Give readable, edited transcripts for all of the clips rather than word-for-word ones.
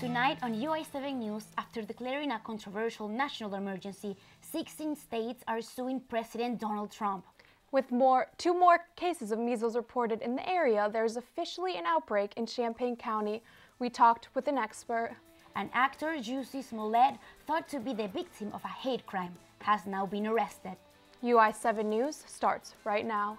Tonight on UI7 News, after declaring a controversial national emergency, 16 states are suing President Donald Trump. With two more cases of measles reported in the area, there's officially an outbreak in Champaign County. We talked with an expert. An actor, Jussie Smollett, thought to be the victim of a hate crime, has now been arrested. UI7 News starts right now.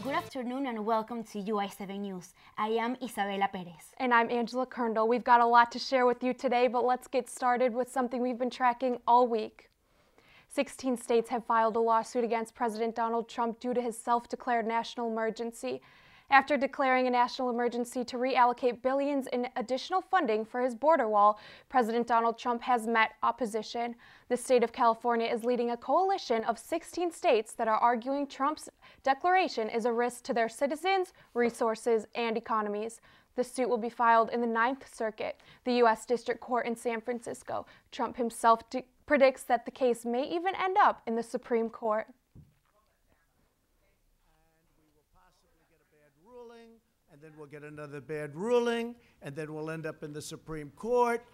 Good afternoon and welcome to UI7 News. I am Isabela Perez. And I'm Angela Kerndl. We've got a lot to share with you today, but let's get started with something we've been tracking all week. 16 states have filed a lawsuit against President Donald Trump due to his self-declared national emergency. After declaring a national emergency to reallocate billions in additional funding for his border wall, President Donald Trump has met opposition. The state of California is leading a coalition of 16 states that are arguing Trump's declaration is a risk to their citizens, resources, and economies. The suit will be filed in the Ninth Circuit, the U.S. District Court in San Francisco. Trump himself predicts that the case may even end up in the Supreme Court. And then we'll get another bad ruling, and then we'll end up in the Supreme Court.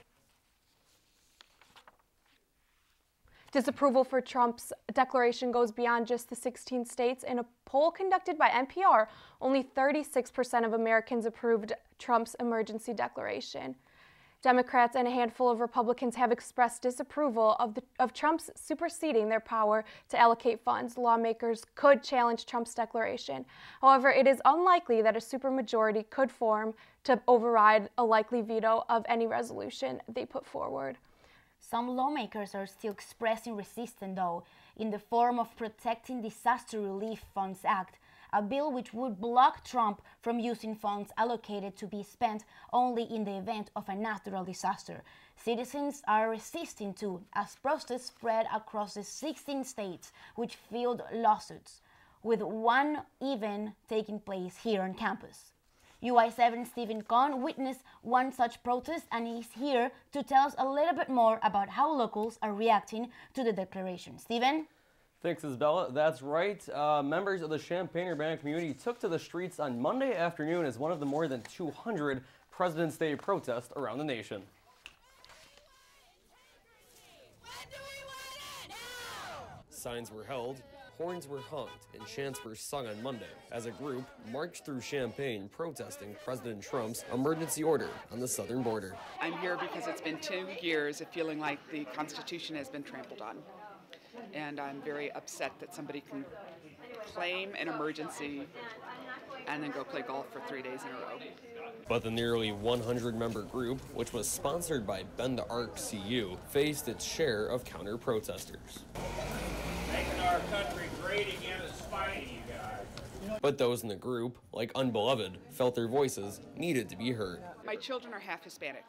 Disapproval for Trump's declaration goes beyond just the 16 states. In a poll conducted by NPR, only 36% of Americans approved Trump's emergency declaration. Democrats and a handful of Republicans have expressed disapproval of Trump's superseding their power to allocate funds. Lawmakers could challenge Trump's declaration. However, it is unlikely that a supermajority could form to override a likely veto of any resolution they put forward. Some lawmakers are still expressing resistance, though, in the form of Protecting Disaster Relief Funds Act, a bill which would block Trump from using funds allocated to be spent only in the event of a natural disaster. Citizens are resisting too, as protests spread across the 16 states which filed lawsuits, with one even taking place here on campus. UI7 Stephen Cohn witnessed one such protest and is here to tell us a little bit more about how locals are reacting to the declaration. Stephen? Thanks, Isabella. That's right. Members of the Champaign-Urbana community took to the streets on Monday afternoon as one of the more than 200 President's Day protests around the nation. Signs were held, horns were honked, and chants were sung on Monday as a group marched through Champaign protesting President Trump's emergency order on the southern border. I'm here because it's been 2 years of feeling like the Constitution has been trampled on. And I'm very upset that somebody can claim an emergency and then go play golf for 3 days in a row. But the nearly 100-member group, which was sponsored by Bend the Arc CU, faced its share of counter-protesters. Making our country great again is fighting you guys. But those in the group, like Unbeloved, felt their voices needed to be heard. My children are half Hispanic.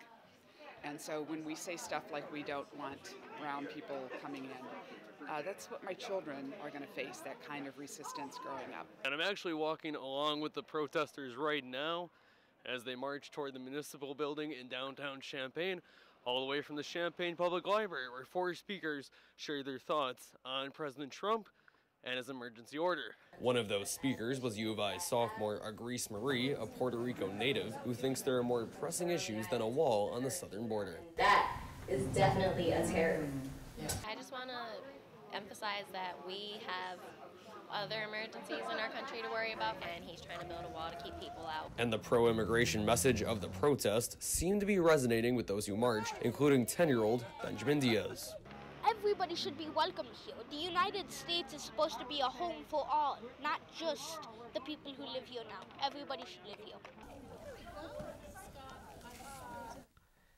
And so when we say stuff like we don't want brown people coming in, that's what my children are going to face, that kind of resistance growing up. And I'm actually walking along with the protesters right now as they march toward the municipal building in downtown Champaign, all the way from the Champaign Public Library, where 4 speakers share their thoughts on President Trump and his emergency order. One of those speakers was U of I sophomore Agris Marie, a Puerto Rico native, who thinks there are more pressing issues than a wall on the southern border. That is definitely a terror. I just want to emphasize that we have other emergencies in our country to worry about, and he's trying to build a wall to keep people out. And the pro-immigration message of the protest seemed to be resonating with those who marched, including 10-year-old Benjamin Diaz. Everybody should be welcome here. The United States is supposed to be a home for all, not just the people who live here now. Everybody should live here.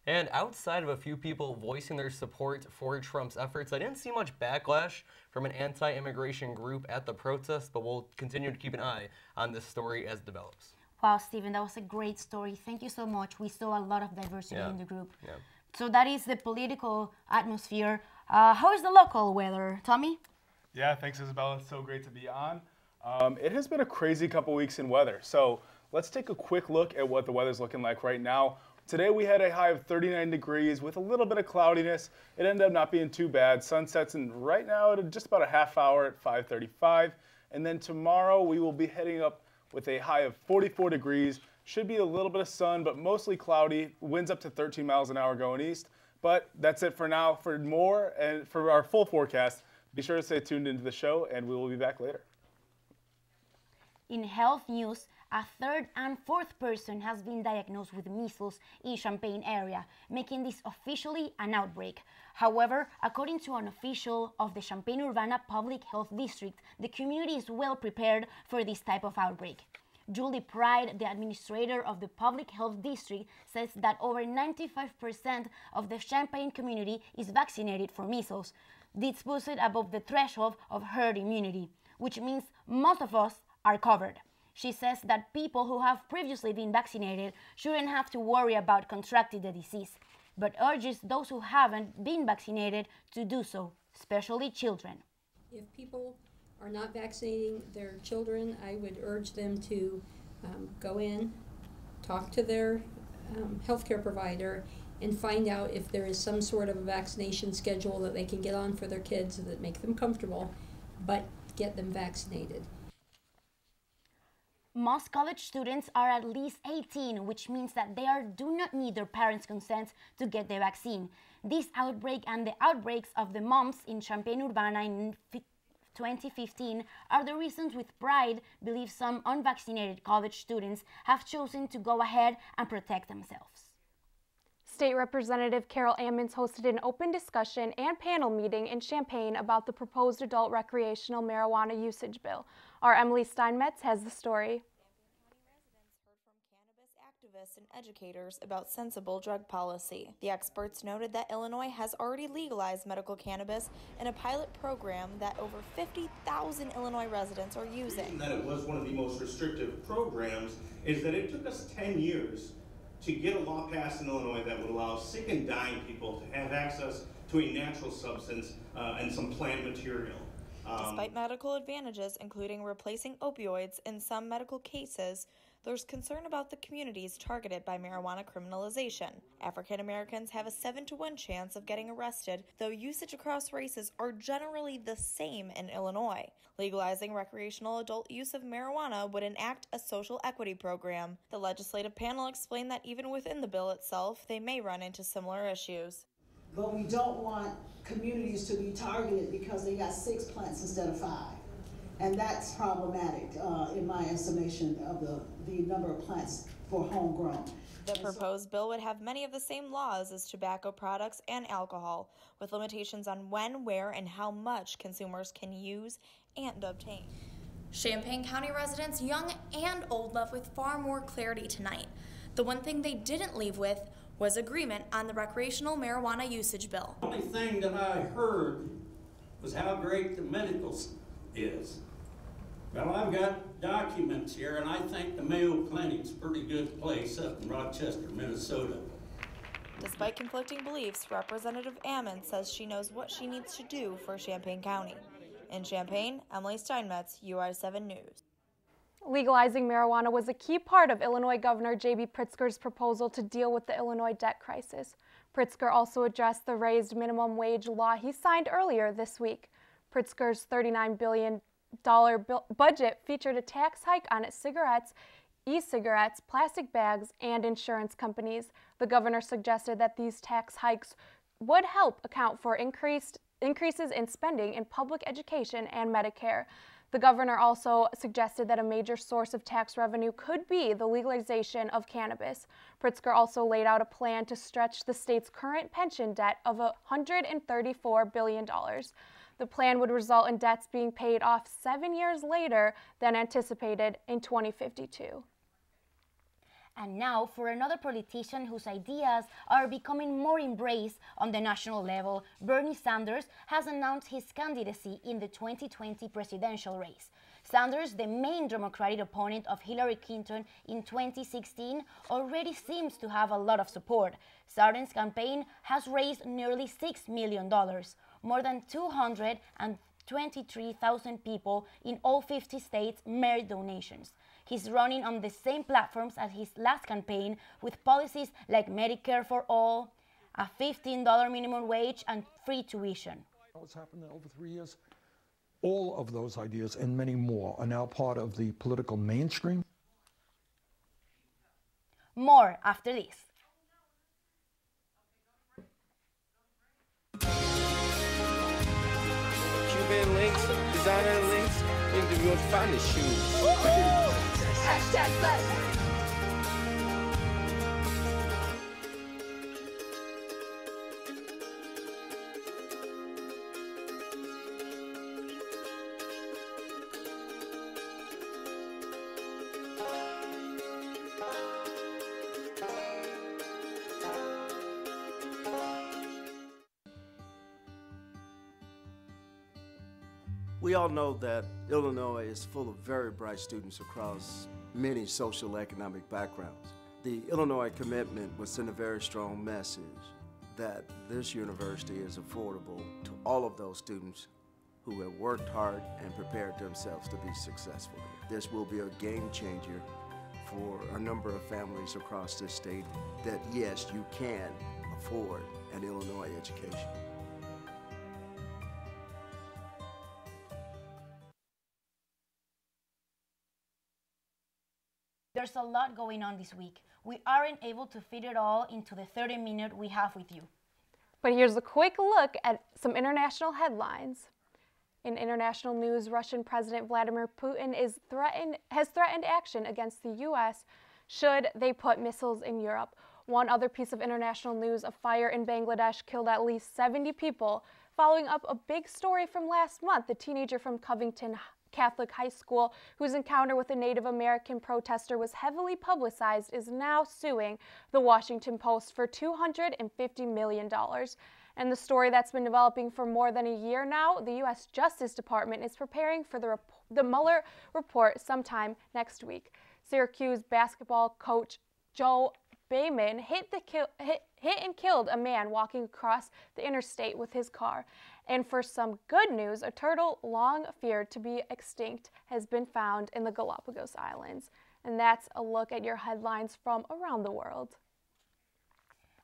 And outside of a few people voicing their support for Trump's efforts, I didn't see much backlash from an anti-immigration group at the protest, but we'll continue to keep an eye on this story as it develops. Wow, Stephen, that was a great story. Thank you so much. We saw a lot of diversity in the group. Yeah. So that is the political atmosphere. How is the local weather, Tommy? Yeah, thanks, Isabella. It's so great to be on. It has been a crazy couple weeks in weather. So let's take a quick look at what the weather's looking like right now. Today we had a high of 39 degrees with a little bit of cloudiness. It ended up not being too bad. Sun sets in right now at just about a half hour at 5:35. And then tomorrow we will be heading up with a high of 44 degrees. Should be a little bit of sun, but mostly cloudy. Winds up to 13 miles an hour going east. But that's it for now. For more and for our full forecast, be sure to stay tuned into the show, and we will be back later. In health news, a third and fourth person has been diagnosed with measles in Champaign area, making this officially an outbreak. However, according to an official of the Champaign-Urbana Public Health District, the community is well prepared for this type of outbreak. Julie Pride, the administrator of the Public Health District, says that over 95% of the Champaign community is vaccinated for measles. This puts it above the threshold of herd immunity, which means most of us are covered. She says that people who have previously been vaccinated shouldn't have to worry about contracting the disease, but urges those who haven't been vaccinated to do so, especially children. If people are not vaccinating their children, I would urge them to go in, talk to their healthcare provider, and find out if there is some sort of a vaccination schedule that they can get on for their kids that make them comfortable, but get them vaccinated. Most college students are at least 18, which means that they do not need their parents' consent to get the vaccine. This outbreak and the outbreaks of the mumps in Champaign-Urbana in 2015 are the reasons with Pride believes some unvaccinated college students have chosen to go ahead and protect themselves. State Representative Carol Ammons hosted an open discussion and panel meeting in Champaign about the proposed adult recreational marijuana usage bill. Our Emily Steinmetz has the story. Activists and educators about sensible drug policy. The experts noted that Illinois has already legalized medical cannabis in a pilot program that over 50,000 Illinois residents are using. That it was one of the most restrictive programs is that it took us 10 years to get a law passed in Illinois that would allow sick and dying people to have access to a natural substance and some plant material. Despite medical advantages, including replacing opioids in some medical cases, there's concern about the communities targeted by marijuana criminalization. African Americans have a 7-to-1 chance of getting arrested, though usage across races are generally the same in Illinois. Legalizing recreational adult use of marijuana would enact a social equity program. The legislative panel explained that even within the bill itself, they may run into similar issues. But we don't want communities to be targeted because they got 6 plants instead of 5. And that's problematic in my estimation of the number of plants for homegrown. The proposed bill would have many of the same laws as tobacco products and alcohol, with limitations on when, where, and how much consumers can use and obtain. Champaign County residents, young and old, left with far more clarity tonight. The one thing they didn't leave with was agreement on the recreational marijuana usage bill. The only thing that I heard was how great the medical is. Well, I've got documents here, and I think the Mayo Clinic's a pretty good place up in Rochester, Minnesota. Despite conflicting beliefs, Representative Ammons says she knows what she needs to do for Champaign County. In Champaign, Emily Steinmetz, UI7 News. Legalizing marijuana was a key part of Illinois Governor J.B. Pritzker's proposal to deal with the Illinois debt crisis. Pritzker also addressed the raised minimum wage law he signed earlier this week. Pritzker's $39 billion budget featured a tax hike on cigarettes, e-cigarettes, plastic bags, and insurance companies. The governor suggested that these tax hikes would help account for increases in spending in public education and Medicare. The governor also suggested that a major source of tax revenue could be the legalization of cannabis. Pritzker also laid out a plan to stretch the state's current pension debt of $134 billion. The plan would result in debts being paid off 7 years later than anticipated in 2052. And now for another politician whose ideas are becoming more embraced on the national level, Bernie Sanders has announced his candidacy in the 2020 presidential race. Sanders, the main Democratic opponent of Hillary Clinton in 2016, already seems to have a lot of support. Sanders' campaign has raised nearly $6 million. More than 223,000 people in all 50 states made donations. He's running on the same platforms as his last campaign, with policies like Medicare for all, a $15 minimum wage, and free tuition. What's happened over 3 years? All of those ideas and many more are now part of the political mainstream. More after this. Cuban links, designer links, think the world's finest shoes. Hashtag blessed. We all know that Illinois is full of very bright students across many social economic backgrounds. The Illinois commitment would send a very strong message that this university is affordable to all of those students who have worked hard and prepared themselves to be successful here. This will be a game changer for a number of families across this state that, yes, you can afford an Illinois education. There's a lot going on this week. We aren't able to fit it all into the 30-minute we have with you. But here's a quick look at some international headlines. In international news, Russian President Vladimir Putin has threatened action against the U.S. should they put missiles in Europe. One other piece of international news, a fire in Bangladesh killed at least 70 people, following up a big story from last month. The teenager from Covington Catholic High School, whose encounter with a Native American protester was heavily publicized, is now suing the Washington Post for $250 million. And the story that's been developing for more than a year now, the U.S. Justice Department is preparing for the Mueller report sometime next week. Syracuse basketball coach Joe Bayman hit and killed a man walking across the interstate with his car. And for some good news, a turtle long feared to be extinct has been found in the Galapagos Islands. And that's a look at your headlines from around the world.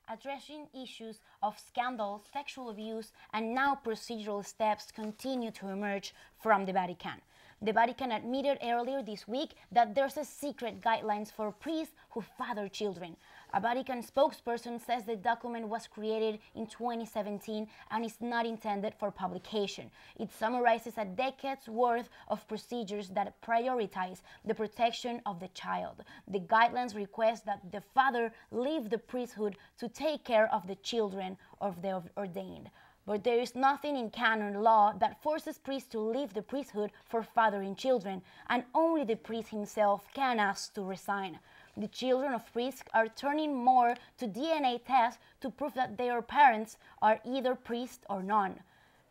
Addressing issues of scandal, sexual abuse, and now procedural steps continue to emerge from the Vatican. The Vatican admitted earlier this week that there's a secret guidelines for priests who father children. A Vatican spokesperson says the document was created in 2017 and is not intended for publication. It summarizes a decade's worth of procedures that prioritize the protection of the child. The guidelines request that the father leave the priesthood to take care of the children of the ordained. But there is nothing in canon law that forces priests to leave the priesthood for fathering children, and only the priest himself can ask to resign. The children of priests are turning more to DNA tests to prove that their parents are either priests or none.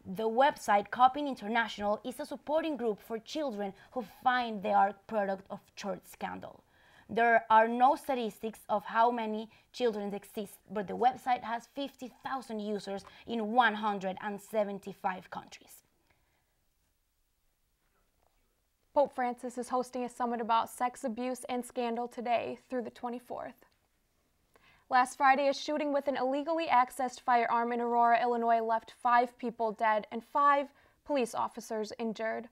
The website Copying International is a supporting group for children who find they are product of church scandal. There are no statistics of how many children exist, but the website has 50,000 users in 175 countries. Pope Francis is hosting a summit about sex abuse and scandal today through the 24th. Last Friday, a shooting with an illegally accessed firearm in Aurora, Illinois left 5 people dead and 5 police officers injured.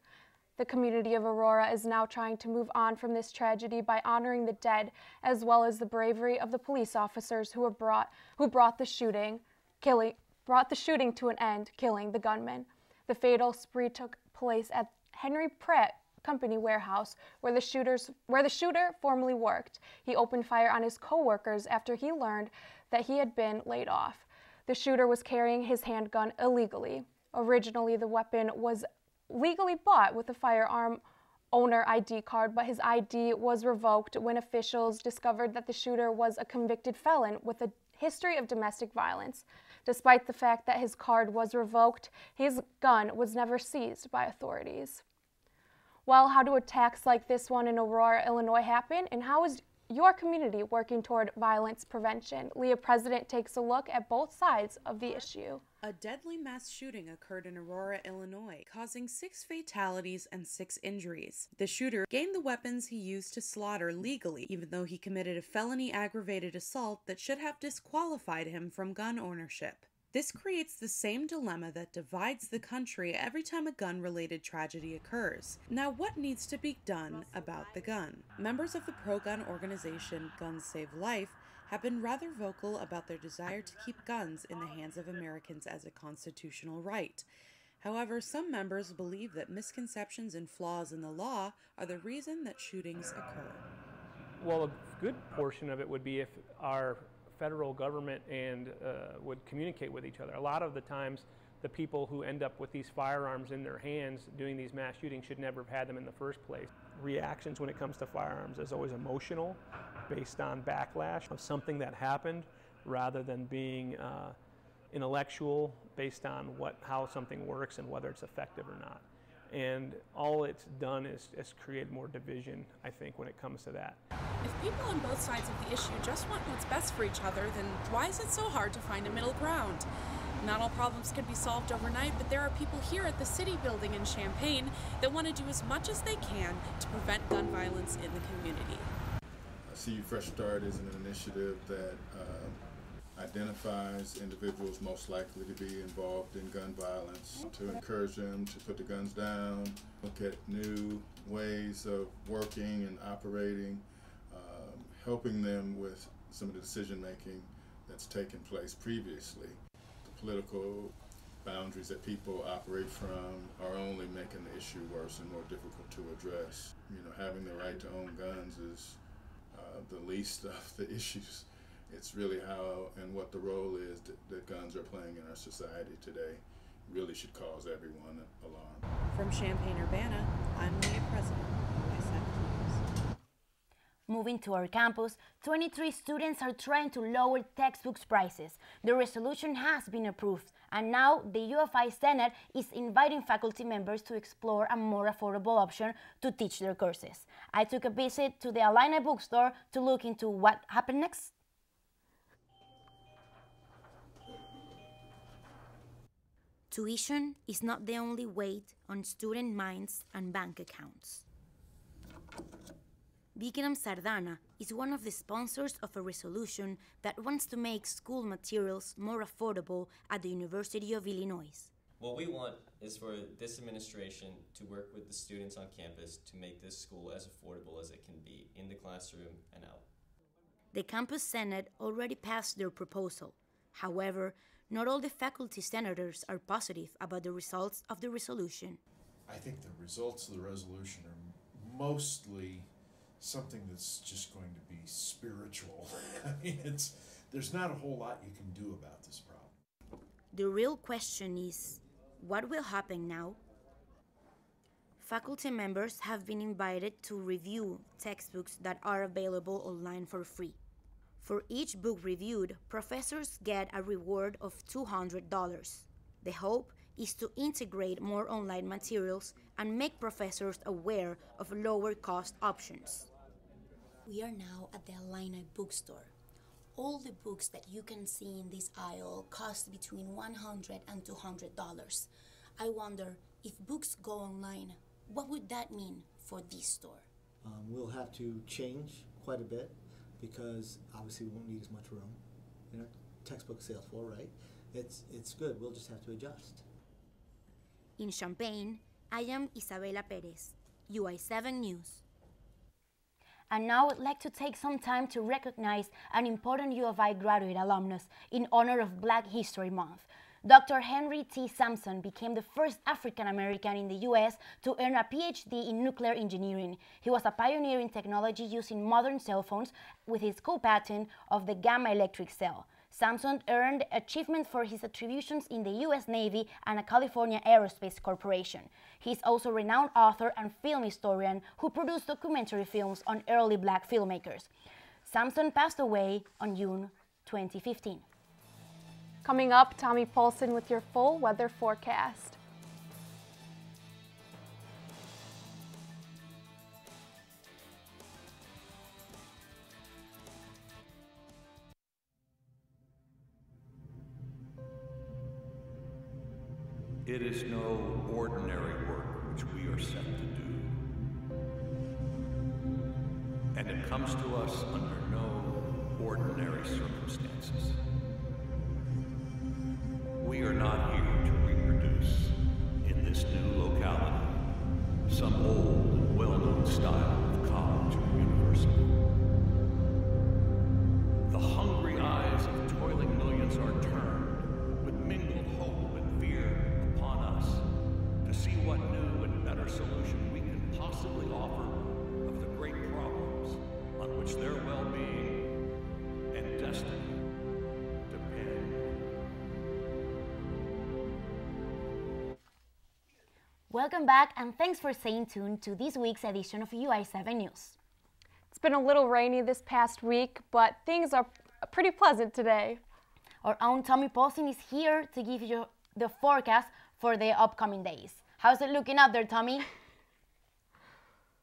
The community of Aurora is now trying to move on from this tragedy by honoring the dead, as well as the bravery of the police officers who brought the shooting to an end, killing the gunman. The fatal spree took place at Henry Pratt Company warehouse, where the shooter formerly worked. He opened fire on his co-workers after he learned that he had been laid off. The shooter was carrying his handgun illegally. Originally, the weapon was legally bought with a firearm owner ID card, but his ID was revoked when officials discovered that the shooter was a convicted felon with a history of domestic violence. Despite the fact that his card was revoked, his gun was never seized by authorities. Well, how do attacks like this one in Aurora, Illinois happen, and how is your community working toward violence prevention? Leah President takes a look at both sides of the issue. A deadly mass shooting occurred in Aurora, Illinois, causing 6 fatalities and 6 injuries. The shooter gained the weapons he used to slaughter legally, even though he committed a felony aggravated assault that should have disqualified him from gun ownership. This creates the same dilemma that divides the country every time a gun-related tragedy occurs. Now, what needs to be done about the gun? Members of the pro-gun organization Guns Save Life have been rather vocal about their desire to keep guns in the hands of Americans as a constitutional right. However, some members believe that misconceptions and flaws in the law are the reason that shootings occur. Well, a good portion of it would be if our federal government and would communicate with each other. A lot of the times, the people who end up with these firearms in their hands doing these mass shootings should never have had them in the first place. Reactions when it comes to firearms is always emotional, based on backlash of something that happened, rather than being intellectual, based on how something works and whether it's effective or not. And all it's done is create more division, I think, when it comes to that. If people on both sides of the issue just want what's best for each other, then why is it so hard to find a middle ground? Not all problems can be solved overnight, but there are people here at the City Building in Champaign that want to do as much as they can to prevent gun violence in the community. CU Fresh Start is an initiative that identifies individuals most likely to be involved in gun violence, to encourage them to put the guns down, look at new ways of working and operating, helping them with some of the decision making that's taken place previously. The political boundaries that people operate from are only making the issue worse and more difficult to address. You know, having the right to own guns is the least of the issues. It's really how and what the role is that guns are playing in our society today really should cause everyone alarm. From Champaign-Urbana, I'm Leah President, UI7 News. Moving to our campus, 23 students are trying to lower textbooks prices. The resolution has been approved, and now the UFI Senate is inviting faculty members to explore a more affordable option to teach their courses. I took a visit to the Illini bookstore to look into what happened next. Tuition is not the only weight on student minds and bank accounts. Vikram Sardana is one of the sponsors of a resolution that wants to make school materials more affordable at the University of Illinois. What we want is for this administration to work with the students on campus to make this school as affordable as it can be in the classroom and out. The campus Senate already passed their proposal. However, not all the faculty senators are positive about the results of the resolution. I think the results of the resolution are mostly something that's just going to be spiritual. I mean, there's not a whole lot you can do about this problem. The real question is, what will happen now? Faculty members have been invited to review textbooks that are available online for free. For each book reviewed, professors get a reward of $200. The hope is to integrate more online materials and make professors aware of lower-cost options. We are now at the Illini bookstore. All the books that you can see in this aisle cost between $100 and $200. I wonder, if books go online, what would that mean for this store? We'll have to change quite a bit, because obviously we won't need as much room in our textbook sales floor, right? It's good, we'll just have to adjust. In Champaign, I am Isabela Perez, UI7 News. And now I'd like to take some time to recognize an important U of I graduate alumnus in honor of Black History Month. Dr. Henry T. Sampson became the first African American in the U.S. to earn a PhD in nuclear engineering. He was a pioneer in technology using modern cell phones with his co-patent of the gamma electric cell. Sampson earned achievement for his contributions in the U.S. Navy and a California Aerospace Corporation. He is also a renowned author and film historian who produced documentary films on early Black filmmakers. Sampson passed away on June 2015. Coming up, Tommy Paulson with your full weather forecast. It is no ordinary work which we are sent to do. And it comes to us under no ordinary circumstances. We are not here to reproduce, in this new locality, some old, well-known style of college or university. The hungry eyes of toiling millions are turned, with mingled hope and fear, upon us, to see what new and better solution we can possibly offer of the great problems on which their well-being and destiny depend. Welcome back, and thanks for staying tuned to this week's edition of UI7 News. It's been a little rainy this past week, but things are pretty pleasant today. Our own Tommy Poston is here to give you the forecast for the upcoming days. How's it looking out there, Tommy?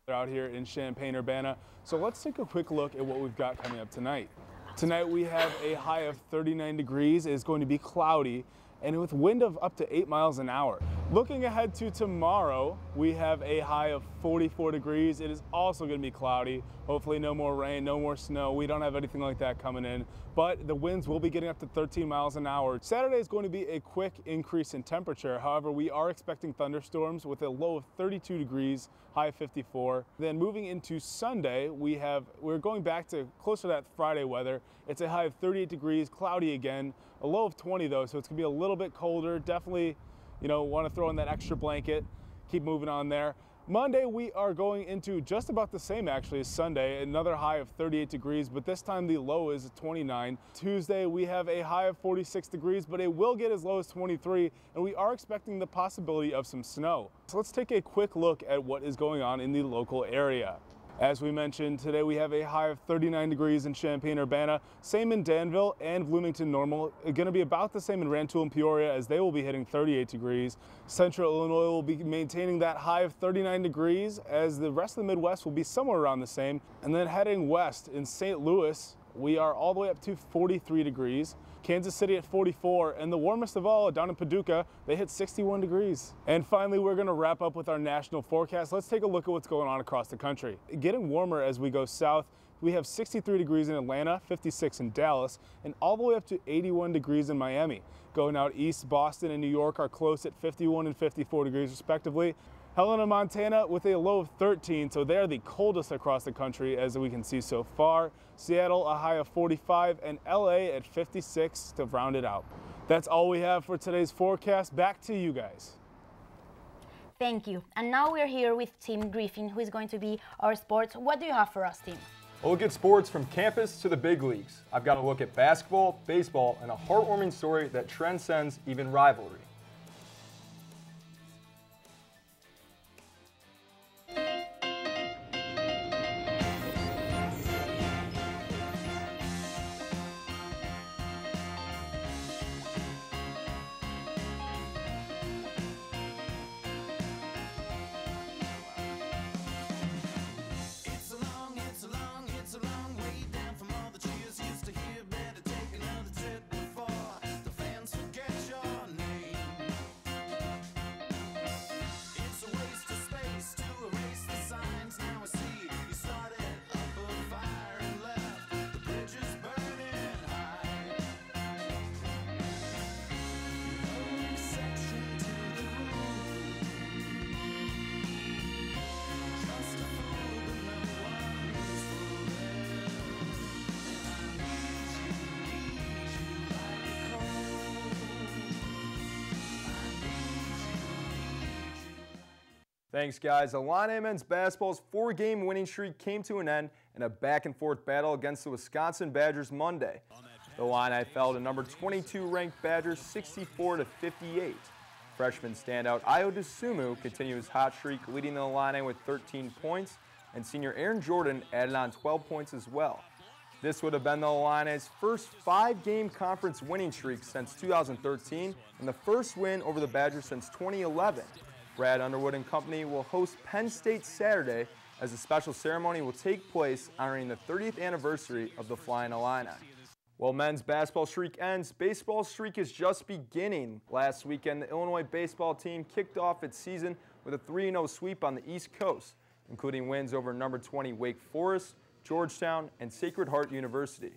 They're out here in Champaign-Urbana, so let's take a quick look at what we've got coming up tonight. Tonight we have a high of 39 degrees. It's going to be cloudy and with wind of up to 8 miles an hour. Looking ahead to tomorrow, we have a high of 44 degrees. It is also going to be cloudy. Hopefully no more rain, no more snow. We don't have anything like that coming in, but the winds will be getting up to 13 miles an hour. Saturday is going to be a quick increase in temperature. However, we are expecting thunderstorms with a low of 32 degrees, high of 54. Then moving into Sunday, we're going back to closer to that Friday weather. It's a high of 38 degrees, cloudy again, a low of 20 though, so it's going to be a little bit colder. Definitely, want to throw in that extra blanket. Keep moving on there. Monday, we are going into just about the same actually as Sunday, another high of 38 degrees, but this time the low is 29. Tuesday, we have a high of 46 degrees, but it will get as low as 23, and we are expecting the possibility of some snow. So let's take a quick look at what is going on in the local area. As we mentioned, today we have a high of 39 degrees in Champaign-Urbana, same in Danville and Bloomington-Normal. Going to be about the same in Rantoul and Peoria as they will be hitting 38 degrees. Central Illinois will be maintaining that high of 39 degrees as the rest of the Midwest will be somewhere around the same. And then heading west in St. Louis, we are all the way up to 43 degrees. Kansas City at 44, and the warmest of all down in Paducah, they hit 61 degrees. And finally, we're going to wrap up with our national forecast. Let's take a look at what's going on across the country. Getting warmer as we go south. We have 63 degrees in Atlanta, 56 in Dallas, and all the way up to 81 degrees in Miami. Going out east, Boston and New York are close at 51 and 54 degrees respectively. Helena, Montana with a low of 13, so they're the coldest across the country as we can see so far. Seattle, a high of 45, and LA at 56 to round it out. That's all we have for today's forecast. Back to you guys. Thank you. And now we're here with Tim Griffin, who is going to be our sports. What do you have for us, Tim? A look at sports from campus to the big leagues. I've got a look at basketball, baseball, and a heartwarming story that transcends even rivalry. Thanks, guys. Illini men's basketball's 4-game winning streak came to an end in a back-and-forth battle against the Wisconsin Badgers Monday. The Illini fell to number 22 ranked Badgers 64-58. Freshman standout Ayo Dosunmu continued his hot streak, leading the Illini with 13 points, and senior Aaron Jordan added on 12 points as well. This would have been the Illini's first 5-game conference winning streak since 2013 and the first win over the Badgers since 2011. Brad Underwood and company will host Penn State Saturday as a special ceremony will take place honoring the 30th anniversary of the Flying Illini. While men's basketball streak ends, baseball streak is just beginning. Last weekend, the Illinois baseball team kicked off its season with a 3-0 sweep on the East Coast, including wins over number 20 Wake Forest, Georgetown, and Sacred Heart University.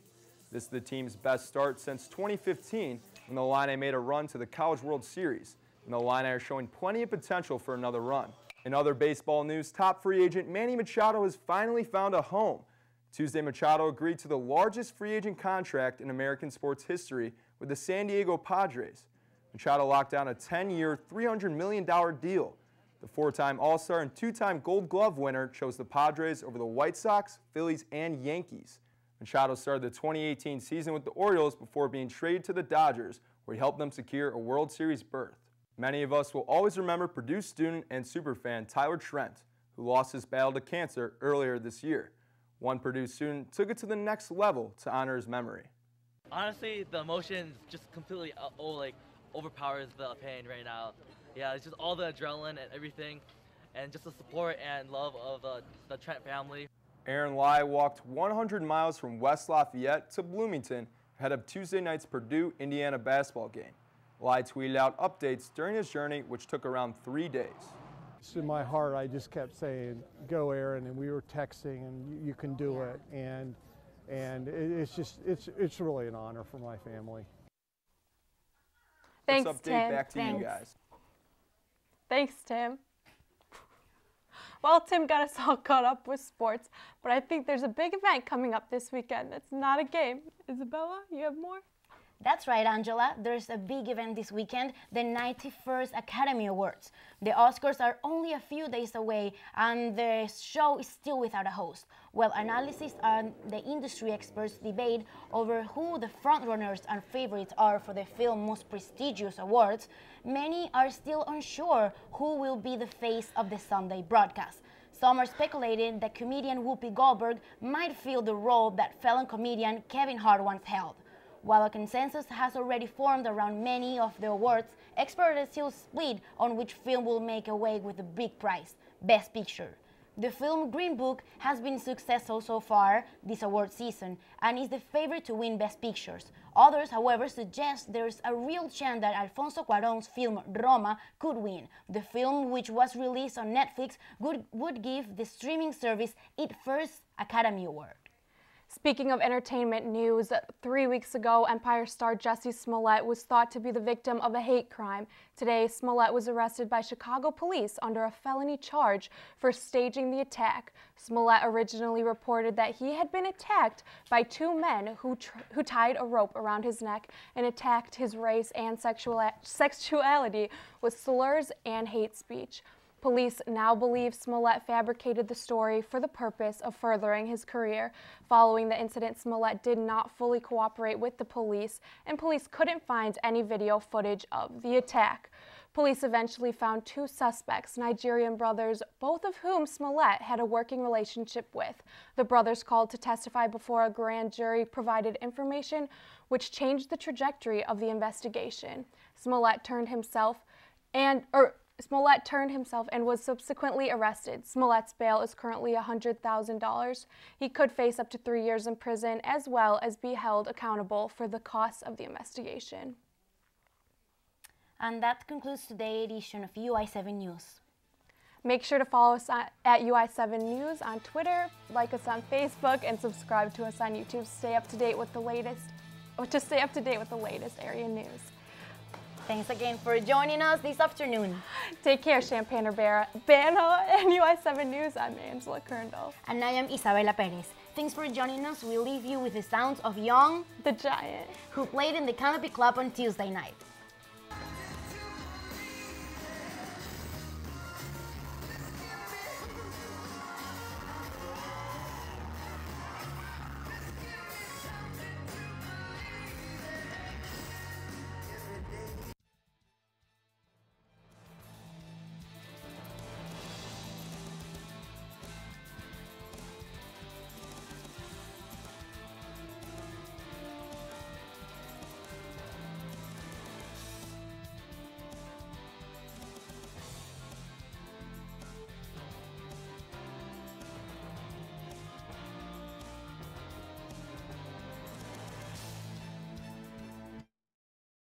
This is the team's best start since 2015, when the Illini made a run to the College World Series, and the Illini are showing plenty of potential for another run. In other baseball news, top free agent Manny Machado has finally found a home. Tuesday, Machado agreed to the largest free agent contract in American sports history with the San Diego Padres. Machado locked down a 10-year, $300 million deal. The four-time All-Star and two-time Gold Glove winner chose the Padres over the White Sox, Phillies, and Yankees. Machado started the 2018 season with the Orioles before being traded to the Dodgers, where he helped them secure a World Series berth. Many of us will always remember Purdue student and superfan Tyler Trent, who lost his battle to cancer earlier this year. One Purdue student took it to the next level to honor his memory. Honestly, the emotions just completely overpowers the pain right now. Yeah, it's just all the adrenaline and everything, and just the support and love of the Trent family. Aaron Lai walked 100 miles from West Lafayette to Bloomington ahead of Tuesday night's Purdue-Indiana basketball game. Lai tweeted out updates during his journey, which took around 3 days. In my heart, I just kept saying, "Go, Aaron," and we were texting, and you can do it, and it's really an honor for my family. Thanks, Let's update Tim. back to you guys. Thanks, Tim. Well, Tim got us all caught up with sports, but I think there's a big event coming up this weekend. That's not a game. Isabella, you have more? That's right, Angela. There's a big event this weekend, the 91st Academy Awards. The Oscars are only a few days away, and the show is still without a host. While analysts and the industry experts debate over who the frontrunners and favorites are for the film's most prestigious awards, many are still unsure who will be the face of the Sunday broadcast. Some are speculating that comedian Whoopi Goldberg might fill the role that fellow comedian Kevin Hart once held. While a consensus has already formed around many of the awards, experts are still split on which film will make away with the big prize, Best Picture. The film Green Book has been successful so far this award season and is the favorite to win Best Pictures. Others, however, suggest there's a real chance that Alfonso Cuarón's film Roma could win. The film, which was released on Netflix, would give the streaming service its first Academy Award. Speaking of entertainment news, 3 weeks ago, Empire star Jussie Smollett was thought to be the victim of a hate crime. Today, Smollett was arrested by Chicago police under a felony charge for staging the attack. Smollett originally reported that he had been attacked by two men who tied a rope around his neck and attacked his race and sexuality with slurs and hate speech. Police now believe Smollett fabricated the story for the purpose of furthering his career. Following the incident, Smollett did not fully cooperate with the police, and police couldn't find any video footage of the attack. Police eventually found two suspects, Nigerian brothers, both of whom Smollett had a working relationship with. The brothers called to testify before a grand jury provided information which changed the trajectory of the investigation. Smollett turned himself and was subsequently arrested. Smollett's bail is currently $100,000. He could face up to 3 years in prison, as well as be held accountable for the costs of the investigation. And that concludes today's edition of UI7 News. Make sure to follow us at UI7 News on Twitter, like us on Facebook, and subscribe to us on YouTube to stay up to date with the latest area news. Thanks again for joining us this afternoon. Take care, Champaign-Urbana and UI7 News. I'm Angela Kerndall. And I am Isabela Perez. Thanks for joining us. We leave you with the sounds of Young the Giant, who played in the Canopy Club on Tuesday night.